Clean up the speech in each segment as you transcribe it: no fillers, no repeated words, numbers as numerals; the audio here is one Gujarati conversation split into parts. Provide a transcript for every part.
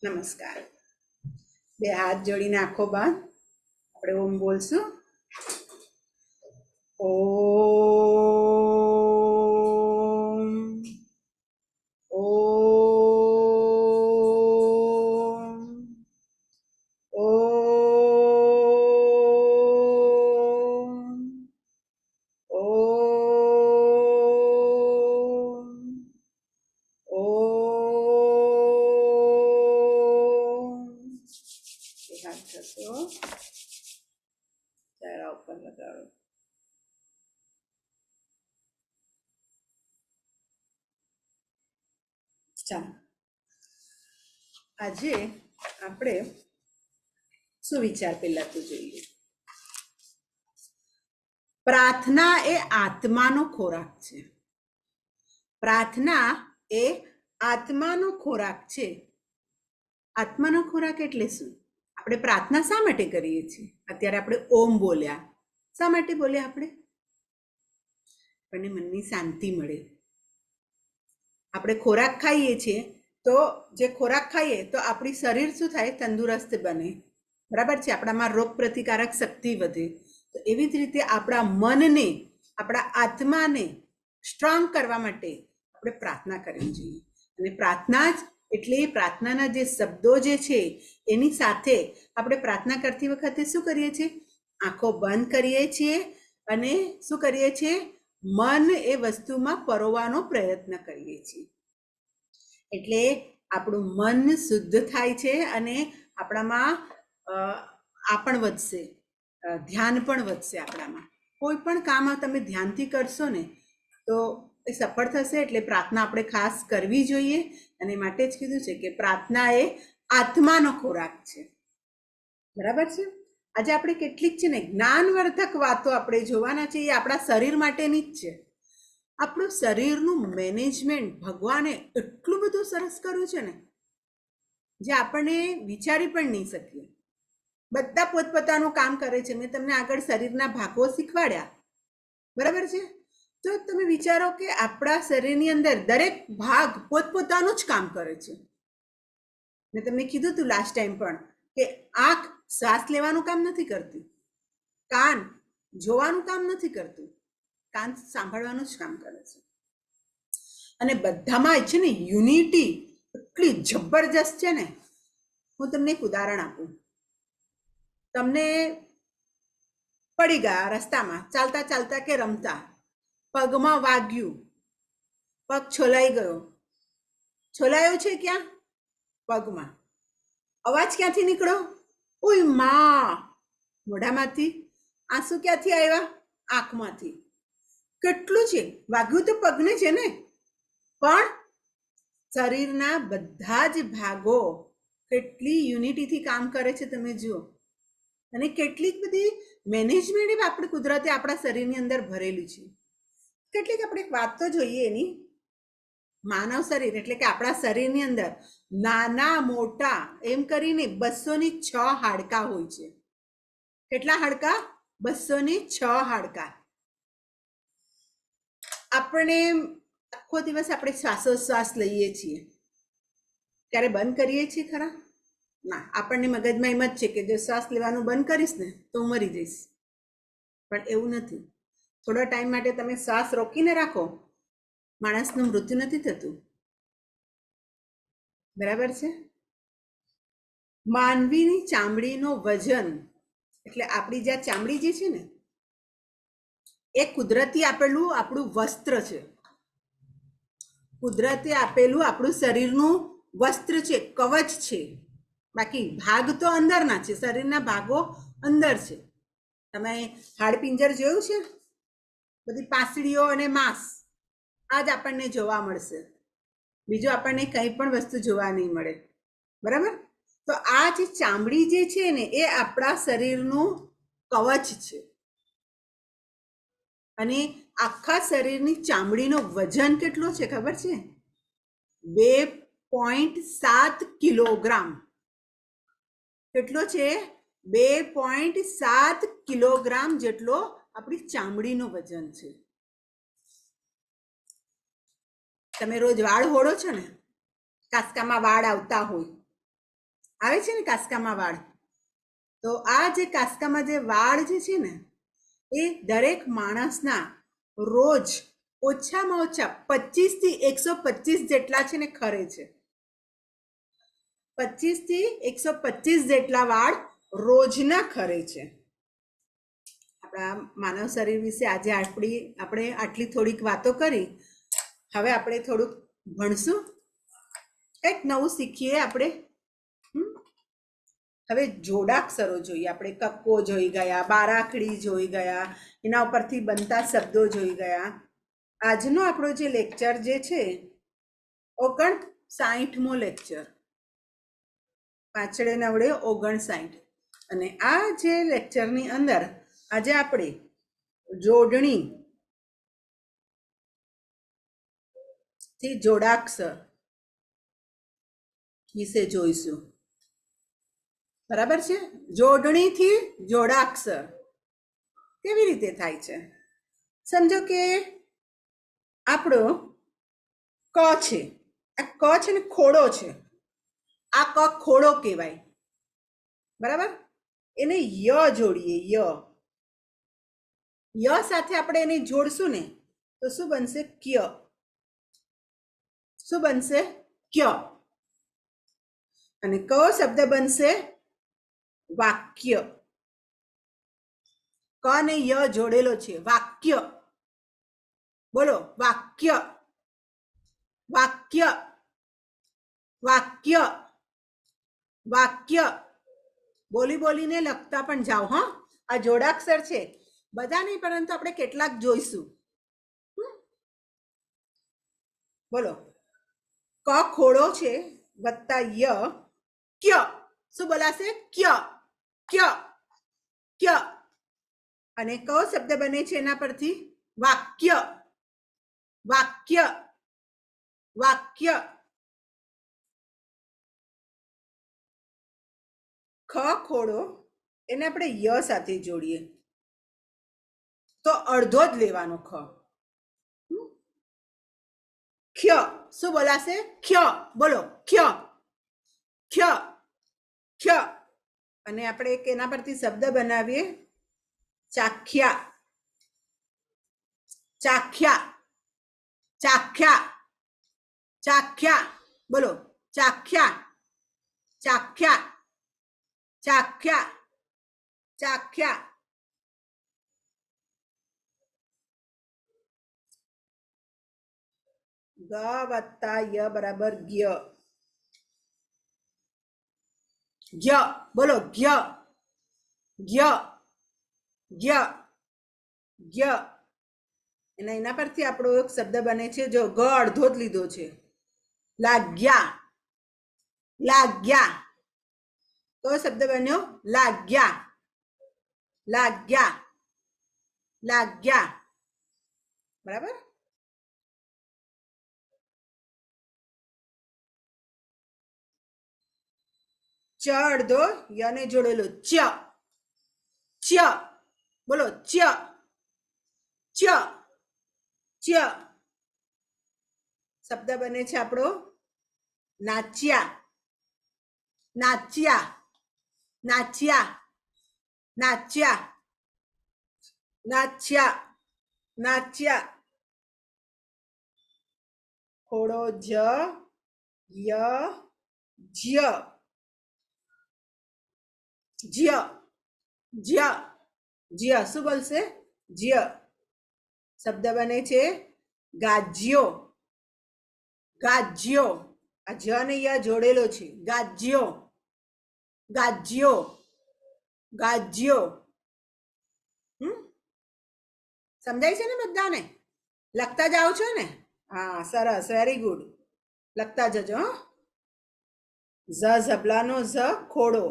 નમસ્કાર. બે હાથ જોડીને આંખો બાંધ. આપણે ઓમ બોલશું. ઓમ ઓમ ઓમ ઓમ. હાથ થશો, ચહેરા ઉપર લગાડો. ચાલો, આજે આપણે સુવિચાર પહેલા તો જોઈએ. પ્રાર્થના એ આત્માનો ખોરાક છે. પ્રાર્થના એ આત્માનો ખોરાક છે. આત્માનો ખોરાક એટલે શું? આપણે પ્રાર્થના શા માટે કરીએ છીએ? અત્યારે આપણે ઓમ બોલ્યા, શા માટે બોલ્યા? આપણને મનની શાંતિ મળે. આપણે ખોરાક ખાઈએ છીએ તો જે ખોરાક ખાઈએ તો આપણી શરીર શું થાય? તંદુરસ્ત બને. બરાબર છે? આપણામાં રોગ પ્રતિકારક શક્તિ વધે. તો એવી જ રીતે આપણા મનને, આપણા આત્માને સ્ટ્રોંગ કરવા માટે આપણે પ્રાર્થના કરવી જોઈએ. અને પ્રાર્થના જ એટલે પ્રાર્થનાના જે શબ્દો જે છે એની સાથે આપણે પ્રાર્થના કરતી વખતે શું કરીએ છીએ? આંખો બંધ કરીએ છીએ અને શું કરીએ છીએ? મન એ વસ્તુમાં પરોવાનો પ્રયત્ન કરીએ છીએ. એટલે આપણું મન શુદ્ધ થાય છે અને આપણામાં આ પણ વધશે, ધ્યાન પણ વધશે. આપણામાં કોઈ પણ કામ તમે ધ્યાનથી કરશો ને તો એ સફળ થશે. એટલે પ્રાર્થના આપણે ખાસ કરવી જોઈએ. અને માટે જ કીધું છે કે પ્રાર્થના એ આત્માનો ખોરાક છે. બરાબર છે? આજે આપણે કેટલીક છે ને જ્ઞાનવર્ધક વાતો આપણે જોવાના છે. એ આપણા શરીર માટેની જ છે. આપણું શરીરનું મેનેજમેન્ટ ભગવાને એટલું બધું સરસ કર્યું છે ને, જે આપણને વિચારી પણ નહીં શકીએ. બધા પોતપોતાનું કામ કરે છે. મેં તમને આગળ શરીરના ભાગો શીખવાડ્યા, બરાબર છે? તો તમે વિચારો કે આપણા શરીરની અંદર દરેક ભાગ પોતપોતાનું જ કામ કરે છે. મેં તમને કીધું હતું લાસ્ટ ટાઈમ પણ કે આંખ શ્વાસ લેવાનું કામ નથી કરતી, કાન જોવાનું કામ નથી કરતું, કાન સાંભળવાનું જ કામ કરે છે. અને બધામાં છે ને યુનિટી એટલી જબરજસ્ત છે ને. હું તમને એક ઉદાહરણ આપું. તમને પડી ગયા રસ્તામાં, ચાલતા ચાલતા કે રમતા, પગમાં વાગ્યું, પગ છોલાઈ ગયો. છોલાયો છે ક્યાં? પગમાં. અવાજ ક્યાંથી નીકળ્યો? ઓય માં! મોઢામાંથી. આંસુ ક્યાંથી આવ્યા? આંખમાંથી. કેટલું છે? વાગ્યું તો પગને છે ને, પણ શરીરના બધા જ ભાગો કેટલી યુનિટીથી કામ કરે છે તમે જુઓ. અને કેટલીક બધી મેનેજમેન્ટ આપણે કુદરતે આપણા શરીરની અંદર ભરેલી છે. કેટલીક આપણે વાત તો જોઈએ એની. માનવ શરીર એટલે કે આપણા શરીરની અંદર નાના મોટા એમ કરીને 206 હાડકાં હોય છે. કેટલા હાડકાં? 206 હાડકાં. આપણે આખો દિવસ આપણે શ્વાસોશ્વાસ લઈએ છીએ, ત્યારે બંધ કરીએ છીએ ખરા? ના. આપણને મગજમાં એમ જ છે કે જો શ્વાસ લેવાનું બંધ કરીશ ને તો હું મરી જઈશ. પણ એવું નથી. થોડા ટાઈમ માટે તમે શ્વાસ રોકીને રાખો, માણસનું મૃત્યુ નથી થતું. બરાબર છે? માનવીની ચામડીનો વજન એટલે આપણી જે ચામડી જે છે ને એ કુદરતી આપેલું આપણું વસ્ત્ર છે. કુદરતે આપેલું આપણું શરીરનું વસ્ત્ર છે, કવચ છે. બાકી ભાગ તો અંદરના છે. શરીરના ભાગો અંદર છે. તમે હાડપિંજર જોયું છે? બધી પાંસળીઓ અને માંસ આ જ આપણને જોવા મળશે. બીજું આપણને કંઈ પણ વસ્તુ જોવા નહીં મળે. બરાબર? તો આ જે ચામડી જે છે ને એ આપણા શરીરનું કવચ છે. અને આખા શરીરની ચામડીનો વજન કેટલો છે ખબર છે? 2.7 કિલોગ્રામ. કેટલો છે? 2.7 કિલોગ્રામ જેટલો આપણી ચામડીનું વજન છે. તમે રોજ વાળ હોળો છો ને, કાસકામાં વાળ આવતા હોય આવે છે ને કાસ્કામાં વાળ, તો આ જે કાસ્કામાં જે વાળ જે છે ને એ દરેક માણસના રોજ ઓછામાં ઓછા 25 થી 125 જેટલા છે ને ખરે છે. 25 થી 125 જેટલા વાળ રોજના ખરે છે. આપણા માનવ શરીર વિશે આજે આપણે આટલી થોડીક વાતો કરી. હવે આપણે થોડુંક ભણશું, કંઈક નવું શીખીએ આપણે. હવે જોડાક્ષરો જોઈએ આપણે. કક્કો જોઈ ગયા, બારાખડી જોઈ ગયા, એના ઉપરથી બનતા શબ્દો જોઈ ગયા. આજનો આપણો જે લેક્ચર જે છે 59મો લેક્ચર, પાંચડે નવડે 59. અને આ જે લેક્ચરની અંદર આજે આપણે જોડણી થી જોડાક્ષર વિશે જોઈશું. બરાબર છે? જોડણીથી જોડાક્ષર કેવી રીતે થાય છે? સમજો કે આપણો ક છે, આ ક છે ને ખોડો છે, આ ક ખોડો કહેવાય. બરાબર? એને ય જોડીએ, ય સાથે આપણે એને જોડશું ને તો શું બનશે? ક્ય. શું બનશે? ક્ય. અને કયો શબ્દ બનશે? વાક્ય. ક ને ય જોડેલો છે, વાક્ય. બોલો, વાક્ય, વાક્ય, વાક્ય, વાક્ય. બોલી બોલીને લખતા પણ જાઓ. હા, આ જોડાક્ષર છે, બધા નહીં પરંતુ આપણે કેટલાક જોઈશું. બોલો, ક ખોડો છે વત્તા ય, ક્ય. શું બોલાશે? ક્ય, ક્ય, ક્ય. અને કયો શબ્દ બને છે એના પરથી? વાક્ય, વાક્ય, વાક્ય. ખ ખોડો એને આપણે ય સાથે જોડીએ તો અડધો જ લેવાનો ખ. ખ્ય. શું બોલાશે? ખ્ય. બોલો, ખ્ય, ખ્ય, ખ્ય. અને આપણે એક એના પરથી શબ્દ બનાવીએ, ચાખ્યા, ચાખ્યા, ચાખ્યા, ચાખ્યા. બોલો, ચાખ્યા, ચાખ્યા, ચાખ્યા, ચાખ્યા. ગ વત્તા ય બરાબર ગ્ય. ગ્ય. બોલો, ગ્ય, ગ્ય, ગ્ય, ગ્ય. અને એના પરથી આપણો એક શબ્દ બને છે, જો ગ અડધો જ લીધો છે, લાગ્યા, લાગ્યા. કયો શબ્દ બન્યો? લાગ્યા, લાગ્યા, લાગ્યા. બરાબર? ચ અડધો યને જોડેલો, ચ્ય, ચ્ય. બોલો, ચ્ય, ચ્ય, ચ્ય. શબ્દ બને છે આપણો નાચ્યા, નાચ્યા, નાચ્યા, નાચ્યા, નાચ્યા, નાચ્યા. ખોડો જ, ય, જ્ય, જ્ય, જ્ય, જ્ય. શું બોલશે? જ્ય. શબ્દ બને છે ગાજ્યો, ગાજ્યો. આ જ ને ય જોડેલો છે, ગાજ્યો, ગાજ્યો, ગાજ્યો. સમજાય છે ને બધાને? લખતા જાઓ છો ને? હા, સરસ, વેરી ગુડ. લખતા જજો. ઝ ઝબલાનો ઝ ખોડો,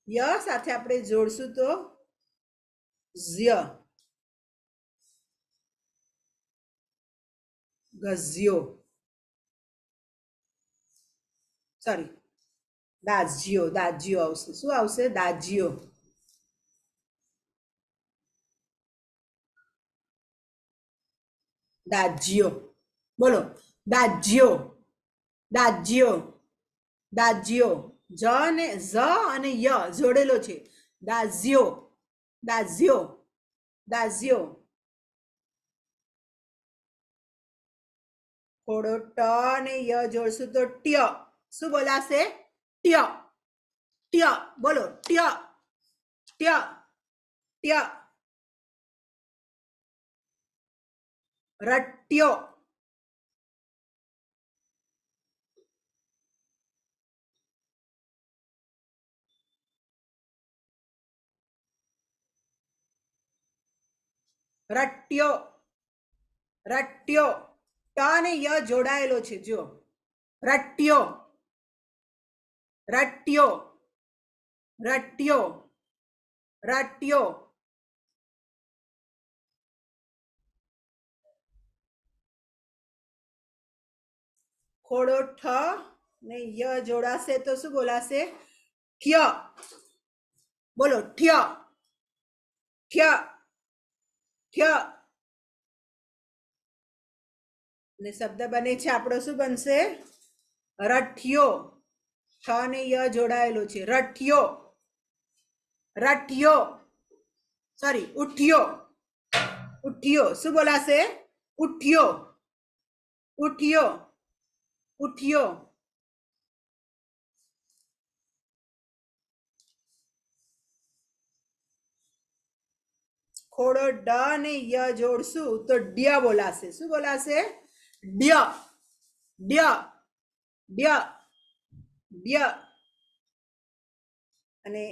ય સાથે આપણે જોડશું તો ઝ્ય, ગઝ્યો. સોરી, દાજ્યો, દાજ્યો આવશે. શું આવશે? દાજ્યો. દાજ્યો. બોલો, દાજ્યો, દાજ્યો, દાજ્યો, જ ને ઝ અને ય જોડેલો છે. દાઝ્યો, દાઝ્યો, દાઝ્યો. થોડો ટ અને ય જોડશું તો ટ્ય. શું બોલાશે? ટ્ય, ટ્ય. બોલો ટ્ય, ટ્ય, ટ્ય. રટ્યો, રટ્યો, રટ્યો. ટ અને ય જોડાયેલો છે જો. રટ્યો, રટ્યો, રટ્યો, રટ્યો. ખોડો ઠ ને ય જોડાશે તો શું બોલાશે? ઠ્ય. બોલો ઠ્ય, ઠ્ય, ઠ્ય. ને શબ્દ બને છે આપણો શું બનશે? રઠ્યો. ઠ ને ય જોડાયેલો છે. રઠ્યો, રઠ્યો. સોરી, ઉઠ્યો, ઉઠ્યો. શું બોલાશે? ઉઠ્યો, ઉઠ્યો, ઉઠ્યો. ખોડો ડ ને ય જોડશું તો ડ્ય બોલાશે. શું બોલાશે? ડ્ય, ડ્ય, ડ્ય, ડ્ય. અને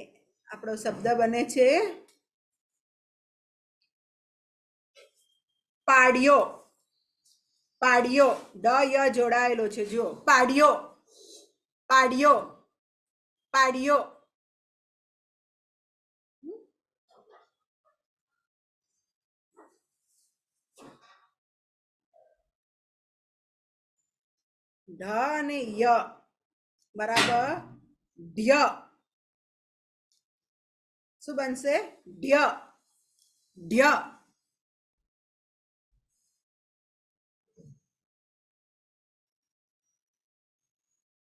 આપણો શબ્દ બને છે પાડ્યો, પાડ્યો. ડ ય જોડાયેલો છે જો. પાડ્યો, પાડ્યો, પાડ્યો. ઢ અને ય બરાબર ઢ્ય. શું બનશે? ઢ્ય, ઢ્ય.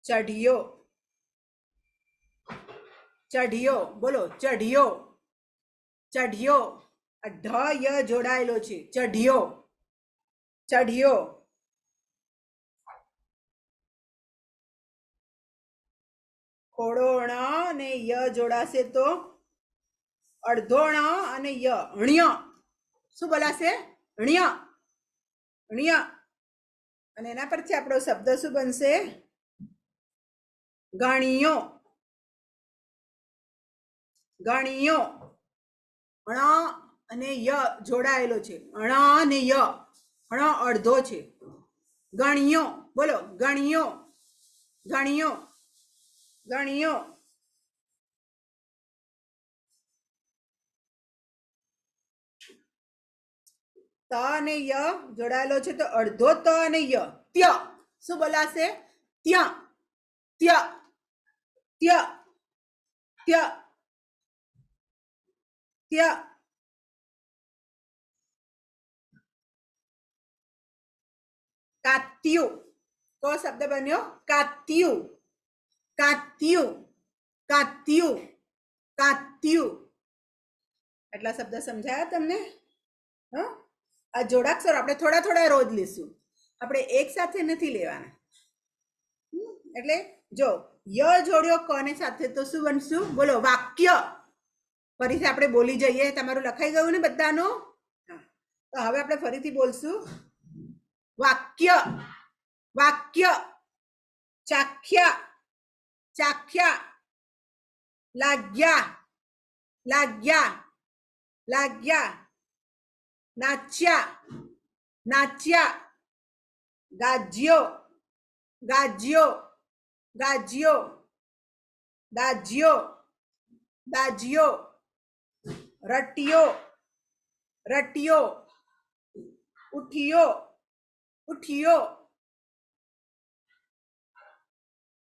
ચઢિયો, ચઢિયો. બોલો ચઢિયો, ચઢિયો. ઢ ય જોડાયેલો છે. ચઢિયો, ચઢિયો. ખોડો ણ અને ય જોડાશે તો અડધો ણ અને ય ણ્ય. શું બોલાશે? ણ્ય, ણ્ય. અને એના પરથી આપણો શબ્દ શું બનશે? ગણ્યો, ગણ્યો. ણ અને ય જોડાયેલો છે. ણ અને ય. ણ અડધો છે. ગણ્યો. બોલો ગણ્યો, ગણ્યો, ગણ્યો. ત અને ય જોડાયેલો છે તો અડધો ત અને ય. ત્ય. શું બોલાશે? ત્ય, ત્ય, ત્ય, ત્ય, ત્ય. કાત્યું. તો શબ્દ બન્યો કાત્યું, કાત્યું, કાત્યું, કાત્યું. એટલા શબ્દ સમજાયા તમને? હા, આ જોડાક્ષરો આપણે થોડા થોડા રોજ લઈશું. આપણે એક સાથે નથી લેવાના. એટલે જો ય જોડ્યો ક ને સાથે તો શું બનશું? બોલો વાક્ય. ફરીથી આપણે બોલી જઈએ. તમારું લખાઈ ગયું ને બધાનું? તો હવે આપણે ફરીથી બોલશું. વાક્ય, વાક્ય. ચાખ્યા, ચાખ્યા. લાગ્યા, લાગ્યા, લાગ્યા. નાચ્યા, નાચ્યા. ગાજ્યો, ગાજ્યો, ગાજ્યો. દાજ્યો, દાજ્યો. રટ્યો, રટ્યો. ઉઠ્યો, ઉઠ્યો.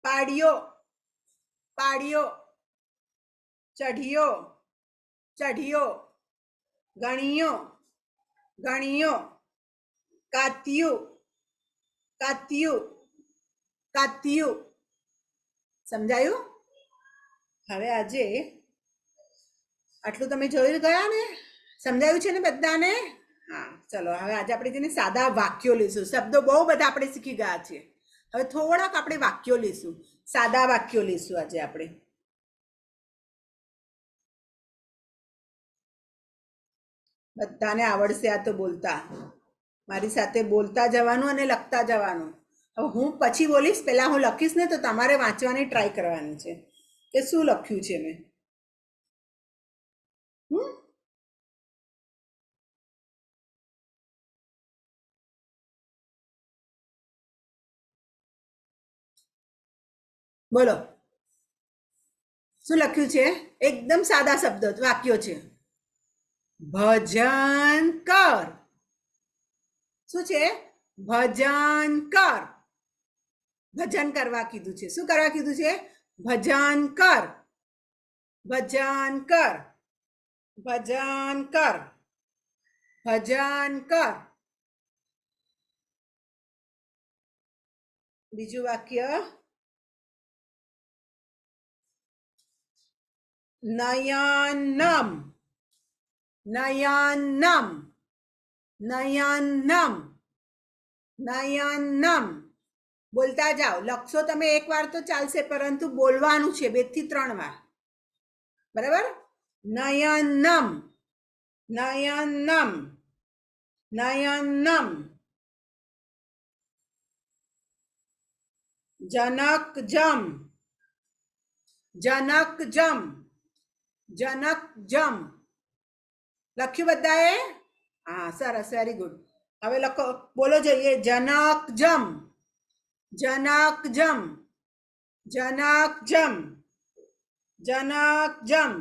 પાડ્યો, પાડ્યો. ચઢ્યો, ચઢ્યો. ગણ્યો, ગણ્યો. કાત્યું, કાત્યું, કાત્યું. સમજાયું? હવે આજે આટલું તમે જોઈ ગયા ને? સમજાયું છે ને બધાને? હા, ચલો હવે આજે આપણે જેને સાદા વાક્યો લઈશું. શબ્દો બહુ બધા આપણે શીખી ગયા છીએ. હવે થોડાક આપણે વાક્યો લઈશું, સાદા વાક્યો લઈશું આજે આપણે. બધાને આવડશે આ તો બોલતા. મારી સાથે બોલતા જવાનું અને લખતા જવાનું. હવે હું પછી બોલીશ, પહેલા હું લખીશ ને તો તમારે વાંચવાની ટ્રાય કરવાની છે કે શું લખ્યું છે મેં. બોલો શું લખ્યું છે? એકદમ સાદા શબ્દો વાક્યો છે. ભજન કર. શું છે? ભજન કર. ભજન કરવા કીધું છે. શું કરવા કીધું છે? ભજન કર. ભજન કર. ભજન કર. ભજન કર. બીજું વાક્ય, નયનમ. નયનમ. નયનમ. નયનમ. બોલતા જાઓ. લખશો તમે એક વાર તો ચાલશે, પરંતુ બોલવાનું છે 2 થી 3 વાર. બરાબર? નયનમ. નયનમ. નયનમ. જનકજમ. જનકજમ. જનકજમ. લખ્યું બધાએ? હા, સરસ, વેરી ગુડ. હવે લખો, બોલો જોઈએ. જનકજમ. જનકજમ. જનકજમ. જનકજમ.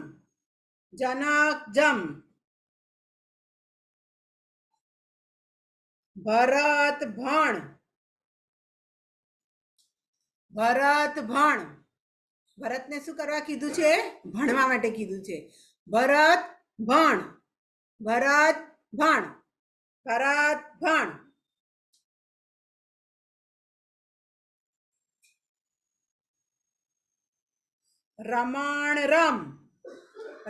જનકજમ. ભરત ભણ. ભરત ભણ. ભરતને શું કરવા કીધું છે? ભણવા માટે કીધું છે. ભરત ભણ. ભરત ભણ. ભરત ભણ. રમણ રમ.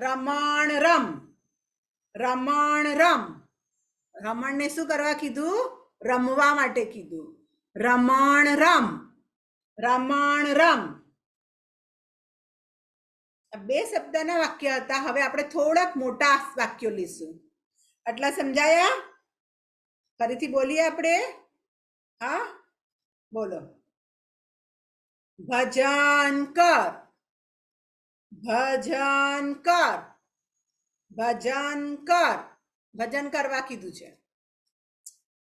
રમણ રમ. રમણ રમ. રમણને શું કરવા કીધું? રમવા માટે કીધું. રમણ રમ. રમણ રમ. 2 શબ્દના વાક્ય હતા. હવે આપણે થોડાક મોટા વાક્યો લઈશું. આટલા સમજાયા? ફરીથી બોલીએ આપણે. હા, બોલો. ભજન કર. ભજન કર. ભજન કર. ભજન કરવા કીધું છે.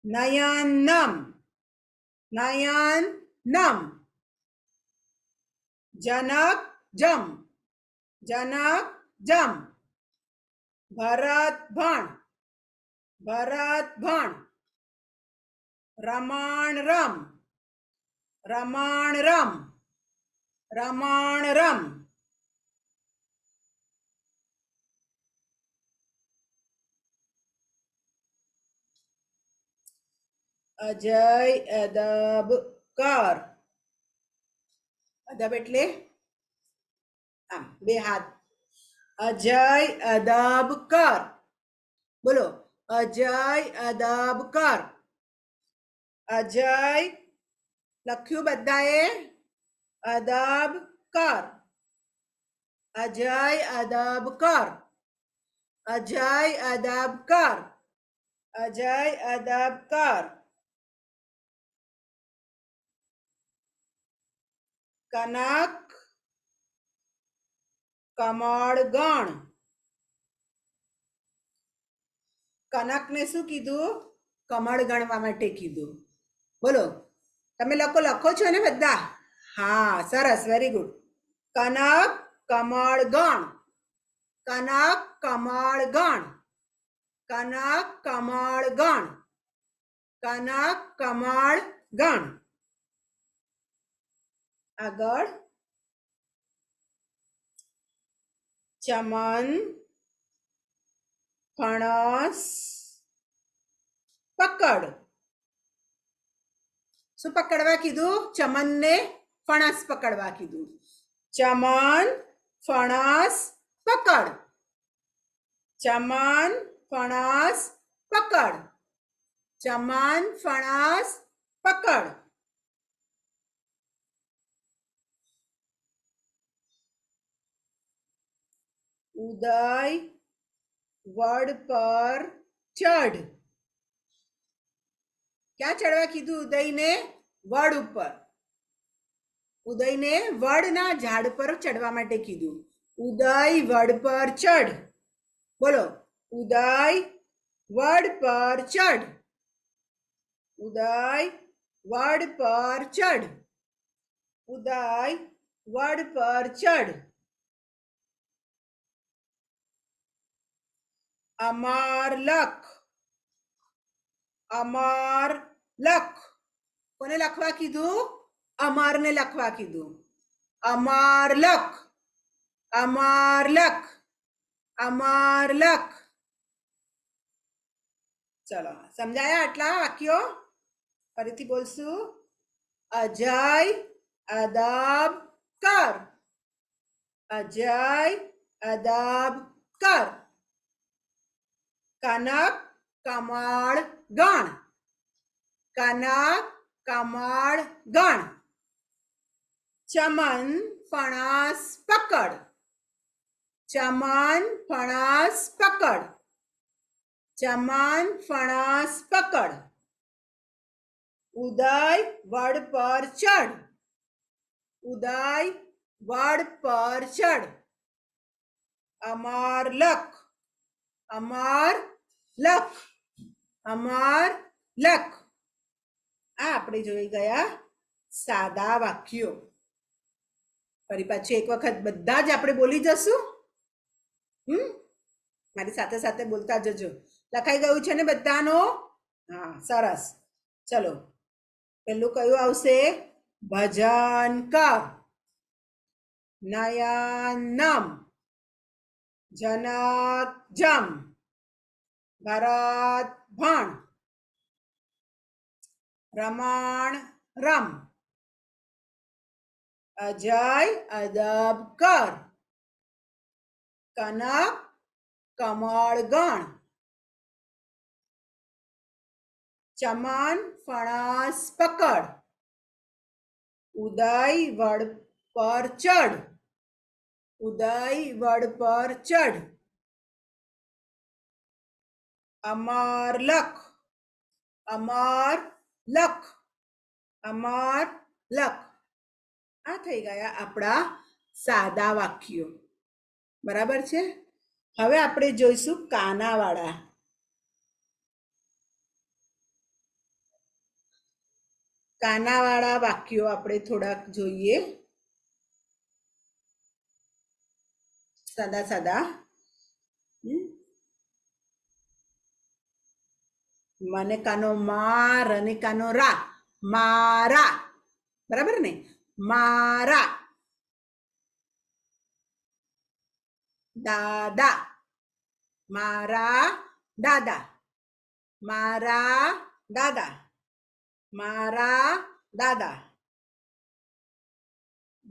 નયનમ. નયનમ. જનક જમ. જનક જમ. ભરત ભણ. ભરત ભણ. રમણ રમ. રમણ રમ. રમણ રમ. અજય અદબ કર. અદબ એટલે આમ 2 હાથ. અજય અદબ કર. બોલો. અજય અદબ કર. અજય લખ્યું બધાએ? અદબ કર. અજય અદબ કર. અજય અદબ કર. અજય અદબ કર. કનક કમળગણ. કનકને શું કીધું? કમળ ગણવા માટે કીધું. બોલો, તમે લખો છો ને બધા? હા, સરસ, વેરી ગુડ. કનક કમળગણ. કનક કમળગણ. કનક કમળગણ. કનક કમળગણ. આગળ, ચમન ફણસ પકડ. શું પકડવા કીધું? ચમનને ફણસ પકડવા કીધું. ચમન ફણસ પકડ. ચમન ફણસ પકડ. ચમન ફણસ પકડ. ઉદય વડ પર ચઢ. ક્યાં ચડવા કીધું ઉદયને? વડ ઉપર. ઉદયને વડના ઝાડ પર ચડવા માટે કીધું. ઉદય વડ પર ચઢ. બોલો, ઉદય વડ પર ચઢ. ઉદય વડ પર ચઢ. ઉદય વડ પર ચઢ. અમર લખ. અમર લખ. કોને લખવા કીધું? અમરને લખવા કીધું. અમર લખ. અમર લખ. અમર લખ. ચલો, સમજાયા આટલા વાક્યો? ફરીથી બોલશું. અજય અદબ કર. અજય અદબ કર. કનક કમળ ગણ. કનક કમળ ગણ. ચમન ફણસ પકડ. ચમન ફણસ પકડ. ચમન ફણસ પકડ. ઉદય વડ પર ચઢ. ઉદય વડ પર ચઢ. અમર લખ. અમર લખ. અમર લખ. આ આપણે જોઈ ગયા સાદા વાક્યો. ફરી પાછું એક વખત બધા જ આપણે બોલી જશું. મારી સાથે સાથે બોલતા જજો. લખાઈ ગયું છે ને બધાનો? હા, સરસ. ચલો, પેલું કયું આવશે? ભજન કર. નયનમ. જનક જમ. ભરત ભણ. રમણ રમ. અજય અદબ કર. કનક કમળ ગણ. ચમન ફણસ પકડ. ઉદય વડ પર ચઢ. ઉદય વડ પર ચઢ. અમર લખ. અમર લખ. અમર લખ. આ થઈ ગયા આપણા સાદા વાક્યો. બરાબર છે? હવે આપણે જોઈશું કાનાવાળા. કાનાવાળા વાક્યો આપણે થોડાક જોઈએ. સાદા સાદા. મને કાનો માર અને કાનો રા. મારા. બરાબર ને? મારા. દાદા. મારા દાદા. મારા દાદા. મારા દાદા.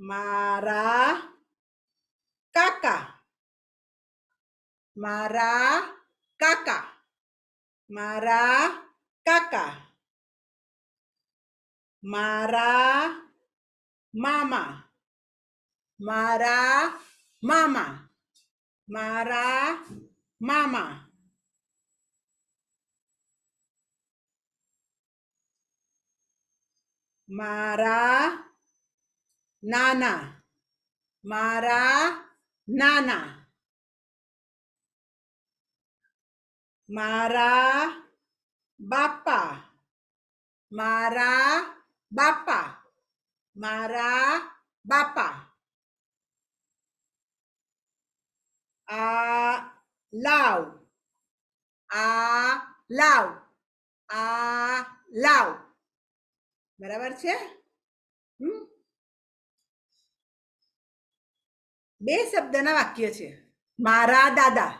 મારા કાકા. મારા કાકા. મારા કાકા. મારા મામા. મારા મામા. મારા મામા. મારા નાના. મારા નાના. મારા બાપા. મારા બાપા. મારા બાપા. આ લાવ. આ લાવ. આ લાવ. બરાબર છે? બે શબ્દના વાક્ય છે. મારા દાદા.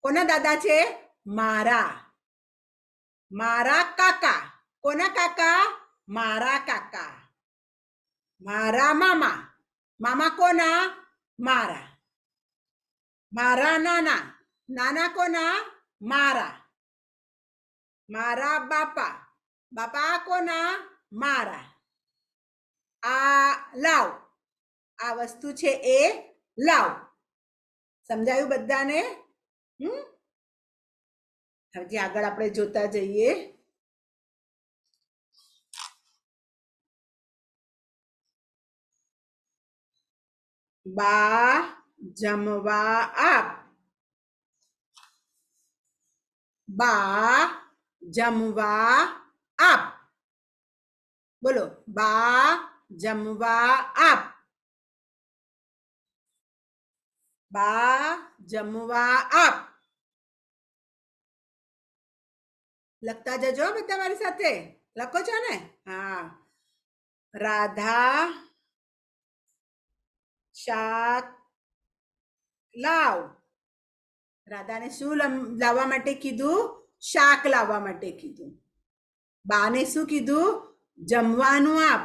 કોના દાદા છે? મારા. મારા કાકા. કોના કાકા? મારા કાકા. મારા મામા. મામા કોના? મારા. મારા નાના. નાના કોના? મારા. મારા બાપા. બાપા કોના? મારા. આ લાવ. આ વસ્તુ છે એ લાવ. સમજાયું બધાને? હવે આગળ આપણે જોતા જઈએ. બા જમવા આપ. બા જમવા આપ. બોલો, બા જમવા આપ. બા જમવા આપ. લખતા જજો બધા મારી સાથે. લખો છો ને? હા. રાધા શાક લાવ. રાધાને શું લાવવા માટે કીધું? શાક લાવવા માટે કીધું. બાને શું કીધું? જમવાનું આપ.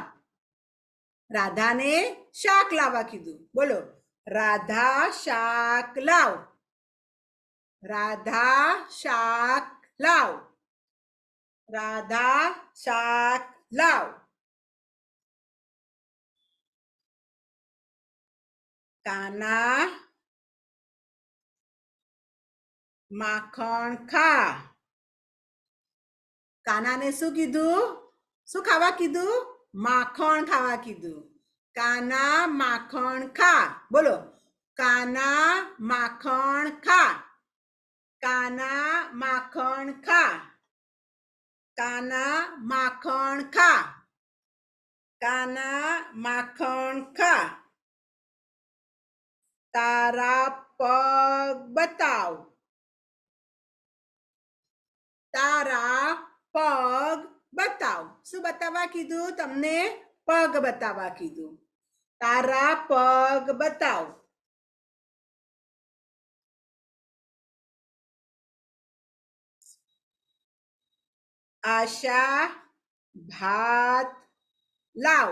રાધાને શાક લાવવા કીધું. બોલો, રાધા શાક લાવ. રાધા શાક લાવ. રાધા શાક લાવ. કાના માખણ ખા. કાનાને શું કીધું? શું ખાવા કીધું? માખણ ખાવા કીધું. કાના માખણ ખા. બોલો, કાના માખણ ખા. કાના માખણ ખા. કાના માખણ ખા. કાના માખણ ખા. તારા પગ બતાવ. તારા પગ બતાવ. શું બતાવવા કીધું? તમને પગ બતાવવા કીધું. તારા પગ બતાવ. આશા ભાત લાવ.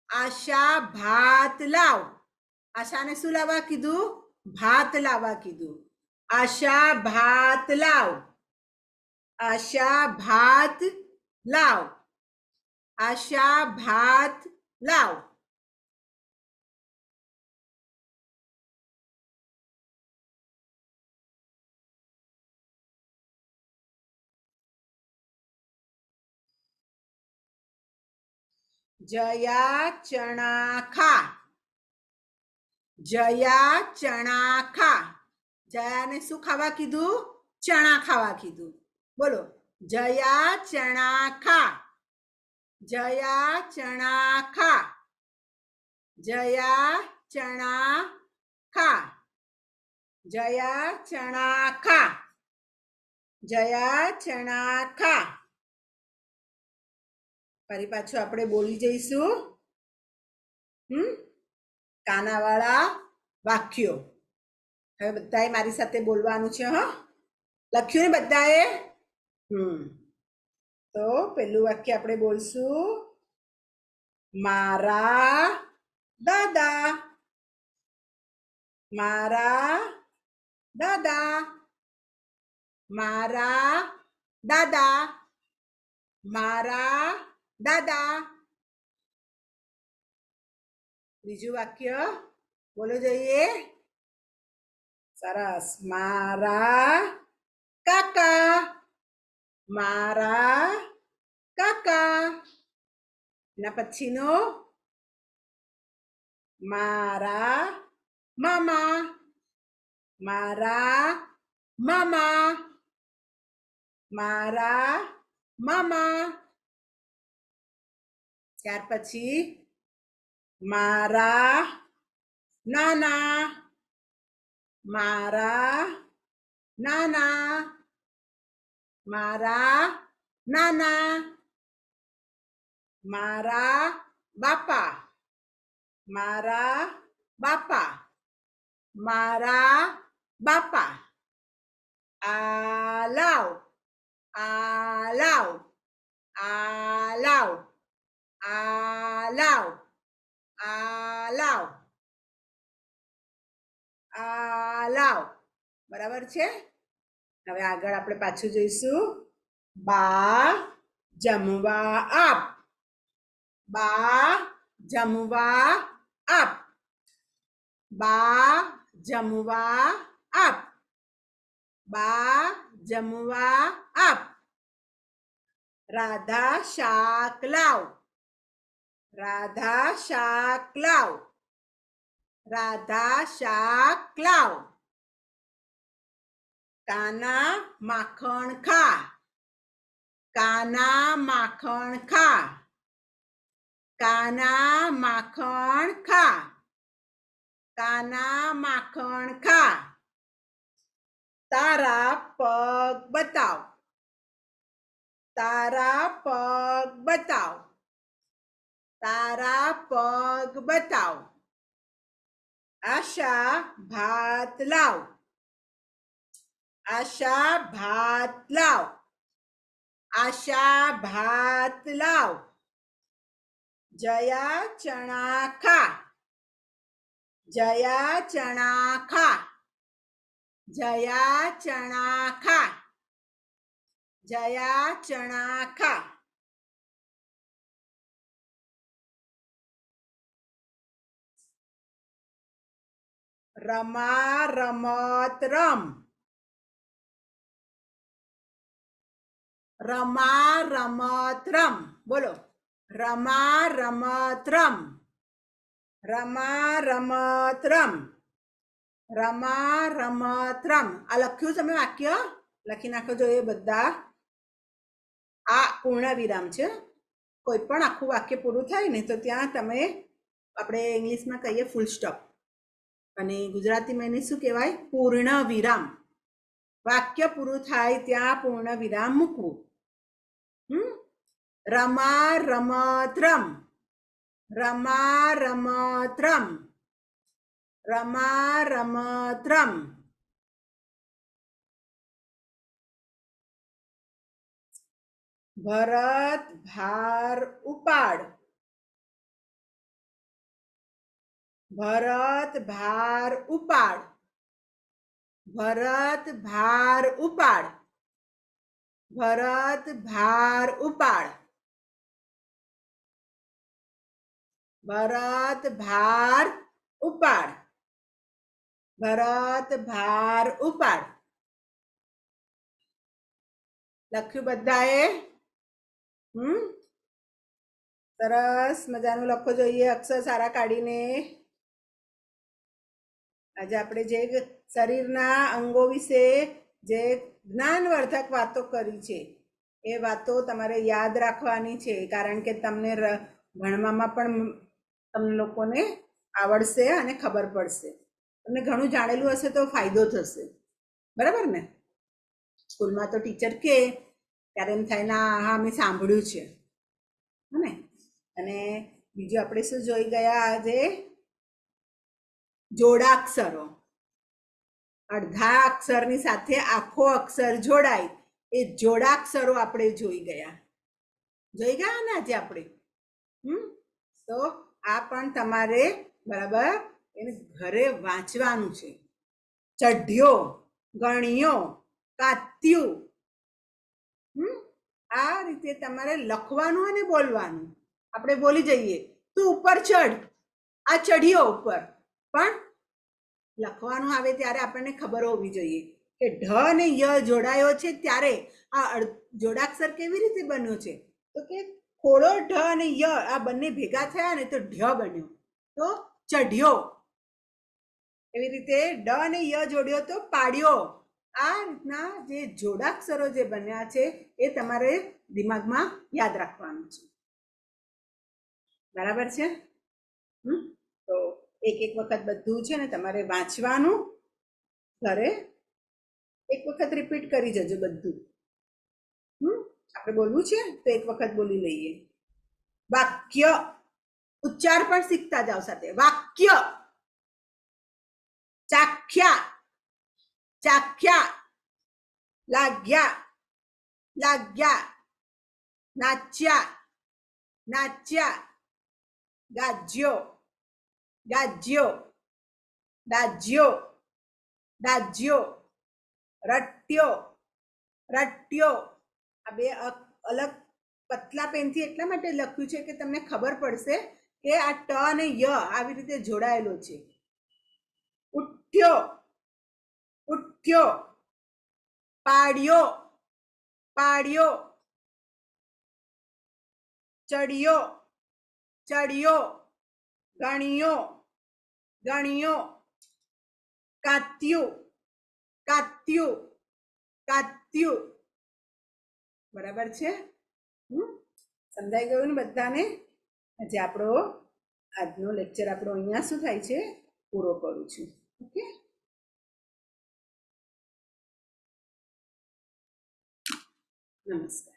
આશા ભાત લાવ. આશાને શું લાવવા કીધું? ભાત લાવવા કીધું. આશા ભાત લાવ. આશા ભાત લાવ. આશા ભાત લાવ. જયા ચણા ખા. જયા ચણા ખા. જયાને શું ખાવા કીધું? ચણા ખાવા કીધું. બોલો, જયા ચણા ખા. જયા ચણા ખા. જયા ચણા ખા. જયા ચણા ખા. જયા ચણા ખા. ફરી પાછું આપણે બોલી જઈશું. કાનાવાળા વાક્યો. હવે બધાએ મારી સાથે બોલવાનું છે. હા, લખ્યું ને બધાએ? તો પહેલું વાક્ય આપણે બોલશું. મારા દાદા. મારા દાદા. મારા દાદા. મારા દાદા. બીજું વાક્ય બોલો જોઈએ. સરસ. મારા કાકા. મારા કાકા. એના પછીનો મારા મામા. મારા મામા. મારા મામા. ત્યાર પછી મારા નાના. મારા નાના. મારા નાના. મારા બાપા. મારા બાપા. મારા બાપા. આ લાવ. આ લાવ. આ લાવ. આ લાવ. આલાવ, આલાવ. બરાબર છે. હવે આગળ આપણે પાછું જોઈશું. બા જમવા આપ, બા જમવા આપ, બા જમવા આપ, બા જમવા આપ. રાધા શાક લાવ, રાધા શાક લાવ, રાધા શાક લાવ. કાના માખણ ખા, કાના માખણ ખા, કાના માખણ ખા, કાના માખણ ખા. તારા પગ બતાવ, તારા પગ બતાવ, તારા પગ બતાવ. આશા ભાત લાવ, આશા ભાત લાવ, આશા ભાત લાવ. જયા ચણા ખા, જયા ચણા ખા, જયા ચણા ખા, જયા ચણા ખા. રમા રમત રમ, રમા રમત રમ. બોલો, રમા રમત રમ, રમા રમત રમ, રમા રમત રમ. આ લખ્યું તમે વાક્ય લખી નાખો જોઈએ બધા. આ પૂર્ણ વિરામ છે. કોઈ પણ આખું વાક્ય પૂરું થાય ને તો ત્યાં તમે, આપણે ઇંગ્લિશમાં કહીએ ફૂલ સ્ટોપ, અને ગુજરાતીમાં એને શું કહેવાય? પૂર્ણ વિરામ. વાક્ય પૂરું થાય ત્યાં પૂર્ણ વિરામ મૂકવું. રમા રમત રમ, રમા રમત રમ, રમા રમત રમ. ભરત ભાર ઉપાડ, ભરત ભાર ઉપાડ, ભરત ભાર ઉપાડ, ભરત ભાર ઉપાડ, ભરત ભાર ઉપાડ, ભરત ભાર ઉપાડ. લખ્યું બધાએ? સરસ મજાનું લખો જોઈએ અક્ષર સારા કાઢીને. આજે આપણે જે શરીરના અંગો વિશે જે જ્ઞાનવર્ધક વાતો કરી છે એ વાતો તમારે યાદ રાખવાની છે, કારણ કે તમને ભણવામાં પણ તમને લોકોને આવડશે અને ખબર પડશે. તમને ઘણું જાણેલું હશે તો ફાયદો થશે. બરાબર ને? સ્કૂલમાં તો ટીચર કે ત્યારે એમ થાય ના હા મેં સાંભળ્યું છે ને. અને બીજું આપણે શું જોઈ ગયા આજે? જોડાક્ષરો. અડધા અક્ષરની સાથે આખો અક્ષર જોડાય એ જોડાક્ષરો આપણે જોઈ ગયા ને આજે આપણે. તો આ પણ તમારે બરાબર એને ઘરે વાંચવાનું છે. ચઢ્યો, ગણ્યો, કાત્યું. આ રીતે તમારે લખવાનું અને બોલવાનું. આપણે બોલી જઈએ તું ઉપર ચઢ, આ ચઢ્યો ઉપર, પણ લખવાનું આવે ત્યારે આપણને ખબર હોવી જોઈએ કે ઢ અને ય જોડાયો છે ત્યારે આ જોડાક્ષર કેવી રીતે બન્યો છે? તો કે ખોડો ઢ અને ય આ બંને ભેગા થયા ને તો ઢ બન્યો, તો ચઢ્યો. એવી રીતે ડ અને ય જોડ્યો તો પાડ્યો. આ રીતના જે જોડાક્ષરો જે બન્યા છે એ તમારે દિમાગમાં યાદ રાખવાનું છે. બરાબર છે? તો એક એક વખત બધું છે ને તમારે વાંચવાનું, ઘરે એક વખત રિપીટ કરી જજો બધું. આપણે બોલવું છે તો એક વખત બોલી લઈએ. વાક્ય ઉચ્ચાર પણ શીખતા જાઓ સાથે. વાક્ય. ચાખ્યા, ચાખ્યા. લાગ્યા, લાગ્યા. નાચ્યા, નાચ્યા. ગાજ્યો, ગાજ્યો, દાજ્યો, દાજ્યો, રટ્યો, રટ્યો. આ બે અલગ પતલા પેનથી એટલા માટે લખ્યું છે કે તમને ખબર પડશે કે આ ટ અને ય આવી રીતે જોડાયેલો છે. ઉઠ્યો, ઉઠ્યો, પાડ્યો, પાડ્યો, ચડ્યો, ચડ્યો, ગણ્યો, ગણ્યો, કાત્યું, કાત્યું, કાત્યું. બરાબર છે? સમજાઈ ગયું ને બધાને? આજે આપણો આજનો લેક્ચર આપણો અહીંયા શું થાય છે, પૂરો કરું છું. ઓકે, નમસ્કાર.